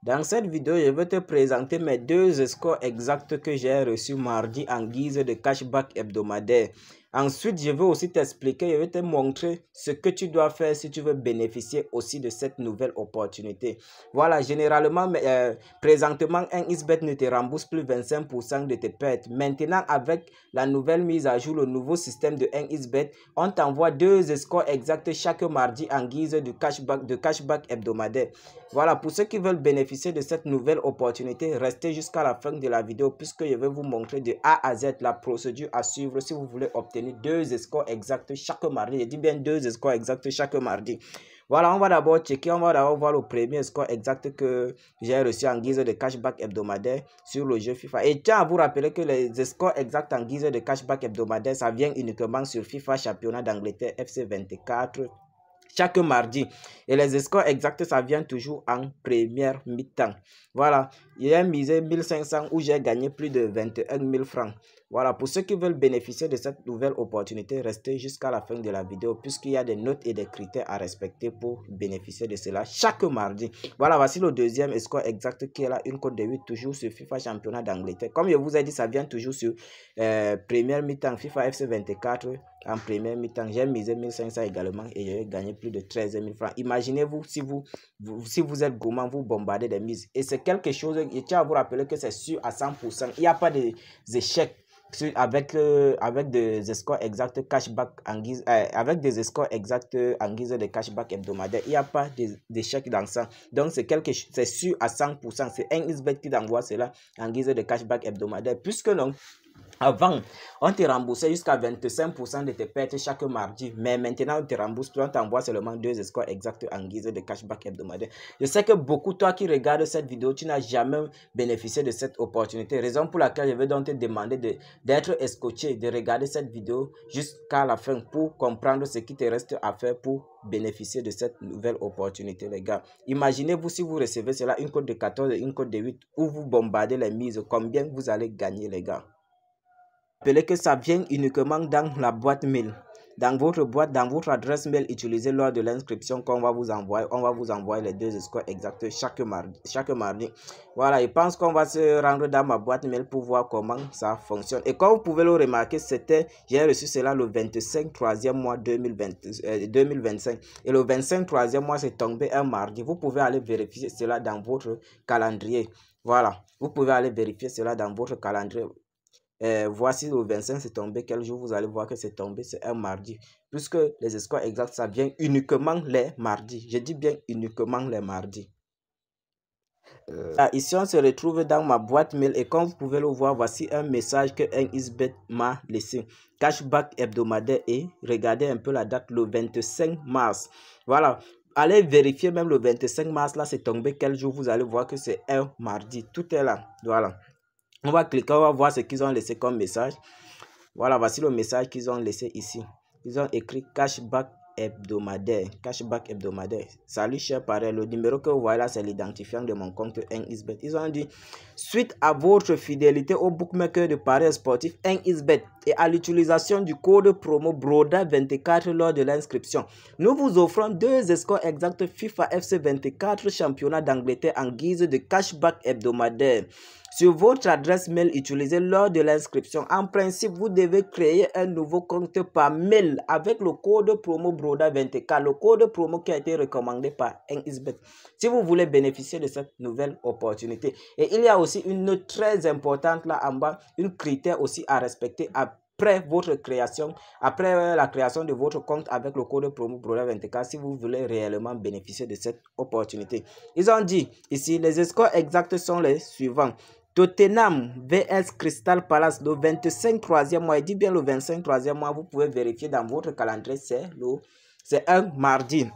Dans cette vidéo, je vais te présenter mes deux scores exacts que j'ai reçus mardi en guise de cashback hebdomadaire. Ensuite, je vais aussi t'expliquer, je vais te montrer ce que tu dois faire si tu veux bénéficier aussi de cette nouvelle opportunité. Voilà, généralement, présentement, un XBET ne te rembourse plus 25% de tes pertes. Maintenant, avec la nouvelle mise à jour, le nouveau système de 1xBet, on t'envoie deux scores exacts chaque mardi en guise de cashback hebdomadaire. Voilà, pour ceux qui veulent bénéficier de cette nouvelle opportunité, restez jusqu'à la fin de la vidéo puisque je vais vous montrer de A à Z la procédure à suivre si vous voulez obtenir deux scores exacts chaque mardi. Je dis bien deux scores exacts chaque mardi. Voilà, on va d'abord checker, on va d'abord voir le premier score exact que j'ai reçu en guise de cashback hebdomadaire sur le jeu FIFA. Et tiens à vous rappeler que les scores exacts en guise de cashback hebdomadaire, ça vient uniquement sur FIFA Championnat d'Angleterre FC 24. Chaque mardi. Et les scores exacts, ça vient toujours en première mi-temps. Voilà, j'ai misé 1500 où j'ai gagné plus de 21 000 francs. Voilà, pour ceux qui veulent bénéficier de cette nouvelle opportunité, restez jusqu'à la fin de la vidéo puisqu'il y a des notes et des critères à respecter pour bénéficier de cela chaque mardi. Voilà, voici le deuxième score exact qui est là, une cote de 8 toujours sur FIFA Championnat d'Angleterre. Comme je vous ai dit, ça vient toujours sur première mi-temps FIFA FC 24. En première mi-temps, j'ai misé 1500 également et j'ai gagné plus de 13 000 francs. Imaginez-vous si vous êtes gourmand, vous bombardez des mises. Et c'est quelque chose, je tiens à vous rappeler que c'est sûr à 100%. Il n'y a pas d'échecs avec des scores exacts cashback en guise, avec des scores exacts en guise de cashback hebdomadaire. Il n'y a pas d'échecs dans ça. Donc c'est sûr à 100%. C'est un XBET qui t'envoie cela en guise de cashback hebdomadaire. Puisque non. Avant, on te remboursait jusqu'à 25% de tes pertes chaque mardi. Mais maintenant, on te rembourse plus. On t'envoie seulement deux scores exacts en guise de cashback hebdomadaire. Je sais que beaucoup, toi qui regardes cette vidéo, tu n'as jamais bénéficié de cette opportunité. Raison pour laquelle je vais donc te demander d'être escotché, de regarder cette vidéo jusqu'à la fin pour comprendre ce qui te reste à faire pour bénéficier de cette nouvelle opportunité, les gars. Imaginez-vous si vous recevez cela, une cote de 14 et une cote de 8, où vous bombardez les mises, combien vous allez gagner, les gars. Rappelez que ça vient uniquement dans la boîte mail. Dans votre boîte, dans votre adresse mail utilisée lors de l'inscription qu'on va vous envoyer. On va vous envoyer les deux scores exacts chaque mardi. Voilà, je pense qu'on va se rendre dans ma boîte mail pour voir comment ça fonctionne. Et comme vous pouvez le remarquer, j'ai reçu cela le 25 3e mois 2025. Et le 25 3e mois, c'est tombé un mardi. Vous pouvez aller vérifier cela dans votre calendrier. Voilà, vous pouvez aller vérifier cela dans votre calendrier. Voici le 25, c'est tombé. Quel jour vous allez voir que c'est tombé? C'est un mardi. Puisque les scores exacts, ça vient uniquement les mardis. Je dis bien uniquement les mardis. Ici, on se retrouve dans ma boîte mail et comme vous pouvez le voir, voici un message que 1xBet m'a laissé. Cashback hebdomadaire et regardez un peu la date, le 25 mars. Voilà. Allez vérifier même le 25 mars, là, c'est tombé. Quel jour vous allez voir que c'est un mardi. Tout est là. Voilà. On va cliquer, on va voir ce qu'ils ont laissé comme message. Voilà, voici le message qu'ils ont laissé ici. Ils ont écrit cashback hebdomadaire. Cashback hebdomadaire. Salut cher parrain, le numéro que vous voyez là, c'est l'identifiant de mon compte 1xBet. Ils ont dit, suite à votre fidélité au bookmaker de paris sportif 1xBet et à l'utilisation du code promo BRODA24 lors de l'inscription, nous vous offrons deux scores exacts FIFA FC 24 championnat d'Angleterre en guise de cashback hebdomadaire. Sur votre adresse mail utilisée lors de l'inscription, en principe, vous devez créer un nouveau compte par mail avec le code promo BRODA24, le code promo qui a été recommandé par 1xBet. Si vous voulez bénéficier de cette nouvelle opportunité. Et il y a aussi une note très importante là en bas, une critère aussi à respecter après votre création, après la création de votre compte avec le code promo BRODA24, si vous voulez réellement bénéficier de cette opportunité. Ils ont dit ici, les scores exacts sont les suivants. Tottenham vs Crystal Palace, le 25 3e mois, il dit bien le 25 3e mois, vous pouvez vérifier dans votre calendrier, c'est un mardi.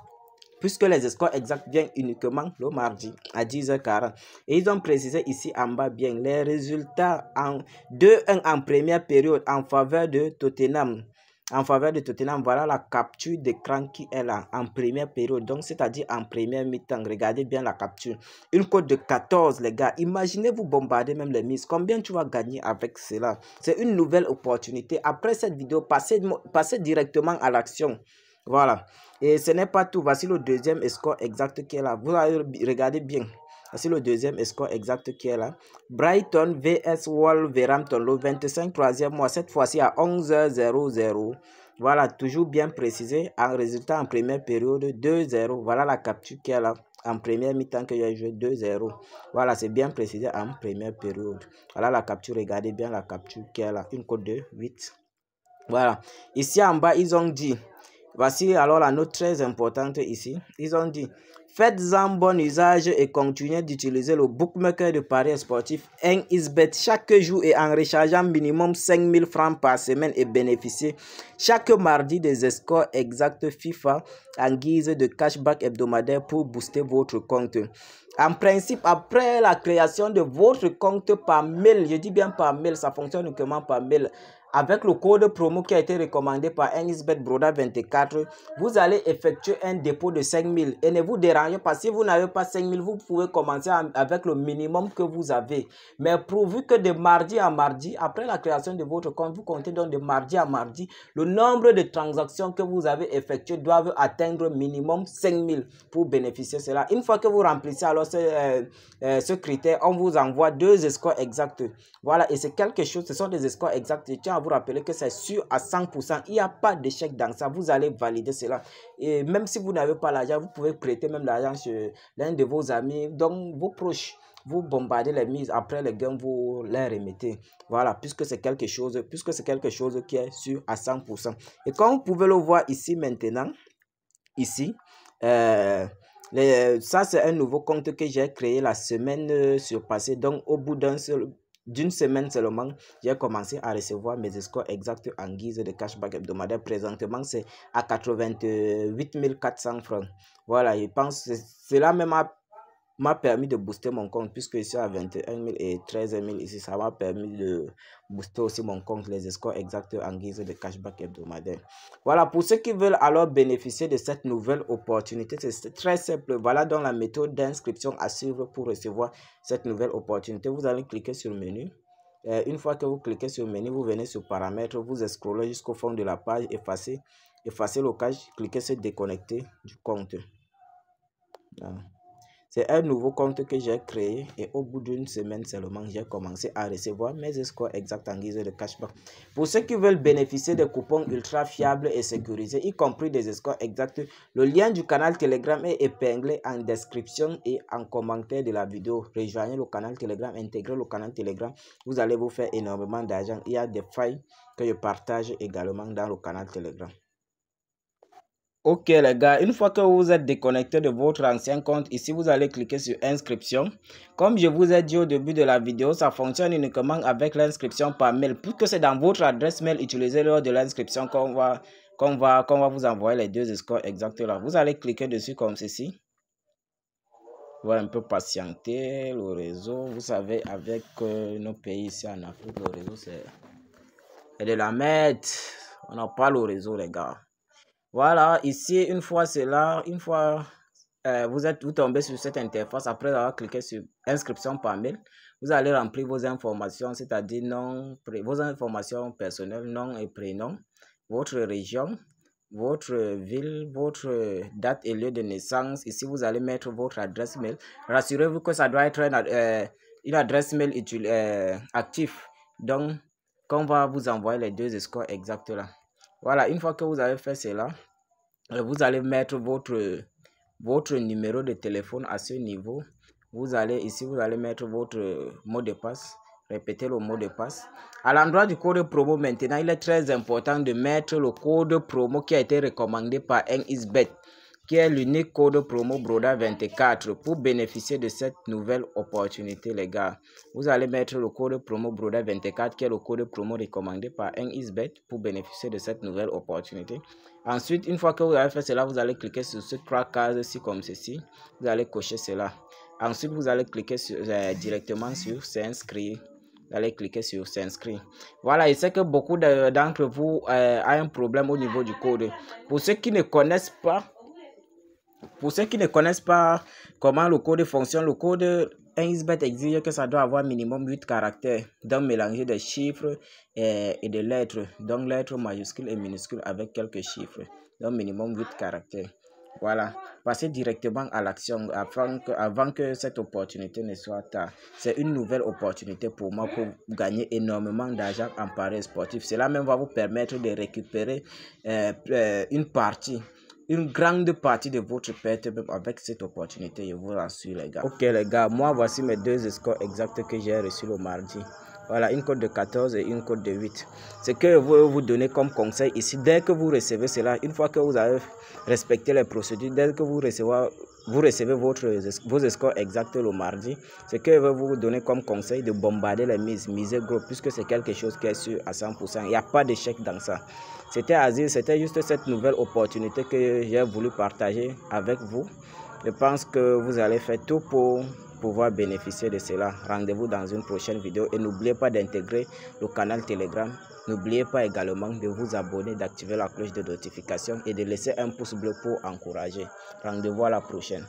Puisque les scores exacts viennent uniquement le mardi à 10h40. Et ils ont précisé ici en bas bien les résultats en 2-1 en première période en faveur de Tottenham. En faveur de Tottenham, voilà la capture d'écran qui est là en première période. Donc, c'est-à-dire en première mi-temps. Regardez bien la capture. Une cote de 14, les gars. Imaginez-vous bombarder même les mises. Combien tu vas gagner avec cela? C'est une nouvelle opportunité. Après cette vidéo, passez directement à l'action. Voilà. Et ce n'est pas tout. Voici le deuxième score exact qui est là. Vous allez regarder bien. Voici le deuxième score exact qui est là. Brighton vs Wolverhampton, le 25 troisième mois, cette fois-ci à 11h00. Voilà, toujours bien précisé. En résultat, en première période, 2-0. Voilà la capture qui est là. En première mi-temps que j'ai joué 2-0. Voilà, c'est bien précisé en première période. Voilà la capture, regardez bien la capture qui est là. Une cote de 8. Voilà. Ici en bas, ils ont dit, voici alors la note très importante ici. Ils ont dit, faites-en bon usage et continuez d'utiliser le bookmaker de paris sportif 1xBet chaque jour et en rechargeant minimum 5000 francs par semaine et bénéficiez chaque mardi des scores exacts FIFA en guise de cashback hebdomadaire pour booster votre compte. En principe, après la création de votre compte par mail, je dis bien par mail, ça fonctionne uniquement par mail. Avec le code promo qui a été recommandé par 1xBet Broda 24, vous allez effectuer un dépôt de 5000. Et ne vous dérangez pas, si vous n'avez pas 5000, vous pouvez commencer avec le minimum que vous avez. Mais pourvu que de mardi à mardi, après la création de votre compte, vous comptez donc de mardi à mardi, le nombre de transactions que vous avez effectuées doivent atteindre minimum 5000 pour bénéficier de cela. Une fois que vous remplissez alors ce critère, on vous envoie 2 scores exacts. Voilà, et c'est quelque chose, ce sont des scores exacts. Je tiens à vous rappeler que c'est sûr à 100%. Il n'y a pas d'échec dans ça. Vous allez valider cela. Et même si vous n'avez pas l'argent, vous pouvez prêter même l'argent chez l'un de vos amis, donc vos proches. Vous bombardez les mises, après les gains, vous les remettez. Voilà, puisque c'est quelque chose qui est sûr à 100%. Et comme vous pouvez le voir ici maintenant, ici, ça c'est un nouveau compte que j'ai créé la semaine surpassée. Donc au bout d'une semaine seulement, j'ai commencé à recevoir mes scores exacts en guise de cashback hebdomadaire. Présentement, c'est à 88 400 francs. Voilà, je pense que cela même m'a permis de booster mon compte puisque je suis à 21 000 et 13 000 ici. Ça m'a permis de booster aussi mon compte, les scores exacts en guise de cashback hebdomadaire. Voilà, pour ceux qui veulent alors bénéficier de cette nouvelle opportunité, c'est très simple. Voilà donc la méthode d'inscription à suivre pour recevoir cette nouvelle opportunité. Vous allez cliquer sur le menu. Une fois que vous cliquez sur le menu, vous venez sur paramètres, vous scrollez jusqu'au fond de la page, effacez le cache, cliquez sur déconnecter du compte. Voilà. C'est un nouveau compte que j'ai créé et au bout d'une semaine seulement, j'ai commencé à recevoir mes scores exacts en guise de cashback. Pour ceux qui veulent bénéficier de coupons ultra fiables et sécurisés, y compris des scores exacts, le lien du canal Telegram est épinglé en description et en commentaire de la vidéo. Rejoignez le canal Telegram, intégrez le canal Telegram, vous allez vous faire énormément d'argent. Il y a des failles que je partage également dans le canal Telegram. Ok les gars, une fois que vous êtes déconnecté de votre ancien compte, ici vous allez cliquer sur inscription. Comme je vous ai dit au début de la vidéo, ça fonctionne uniquement avec l'inscription par mail. Puisque c'est dans votre adresse mail utilisée lors de l'inscription qu'on va vous envoyer les 2 scores exacts là. Vous allez cliquer dessus comme ceci. On va un peu patienter le réseau. Vous savez, avec nos pays ici en Afrique, le réseau c'est de la merde. On n'a pas le réseau les gars. Voilà, ici, une fois vous tombez sur cette interface, après avoir cliqué sur inscription par mail, vous allez remplir vos informations, c'est-à-dire vos informations personnelles, nom et prénom, votre région, votre ville, votre date et lieu de naissance. Ici, vous allez mettre votre adresse mail. Rassurez-vous que ça doit être une adresse mail active. Donc, qu'on va vous envoyer les 2 scores exacts là. Voilà, une fois que vous avez fait cela, vous allez mettre votre numéro de téléphone à ce niveau. Vous allez mettre votre mot de passe. Répétez le mot de passe. À l'endroit du code promo maintenant, il est très important de mettre le code promo qui a été recommandé par 1xBet, qui est l'unique code promo Broda 24 pour bénéficier de cette nouvelle opportunité les gars. Vous allez mettre le code promo Broda 24 qui est le code promo recommandé par 1xBet pour bénéficier de cette nouvelle opportunité. Ensuite, une fois que vous avez fait cela, vous allez cliquer sur ce 3 cases-ci comme ceci. Vous allez cocher cela. Ensuite, vous allez cliquer directement sur s'inscrire. Vous allez cliquer sur s'inscrire. Voilà, je sais que beaucoup d'entre vous ont un problème au niveau du code. Pour ceux qui ne connaissent pas comment le code fonctionne, le code 1xBet exige que ça doit avoir minimum 8 caractères, donc mélanger des chiffres et des lettres, donc lettres majuscules et minuscules avec quelques chiffres, donc minimum 8 caractères. Voilà, passez directement à l'action avant que cette opportunité ne soit tard. C'est une nouvelle opportunité pour moi pour gagner énormément d'argent en paris sportif. Cela même va vous permettre de récupérer une grande partie de votre perte même avec cette opportunité, je vous rassure les gars. Ok les gars, moi voici mes deux scores exacts que j'ai reçus le mardi. Voilà, une cote de 14 et une cote de 8. Ce que je veux vous donner comme conseil ici, dès que vous recevez cela, une fois que vous avez respecté les procédures, dès que vous recevez vos scores exacts le mardi, ce que je veux vous donner comme conseil, de bombarder les mises, miser gros, puisque c'est quelque chose qui est sûr à 100%. Il n'y a pas d'échec dans ça. C'était juste cette nouvelle opportunité que j'ai voulu partager avec vous. Je pense que vous allez faire tout pour pouvoir bénéficier de cela. Rendez-vous dans une prochaine vidéo et n'oubliez pas d'intégrer le canal Telegram. N'oubliez pas également de vous abonner, d'activer la cloche de notification et de laisser un pouce bleu pour encourager. Rendez-vous à la prochaine.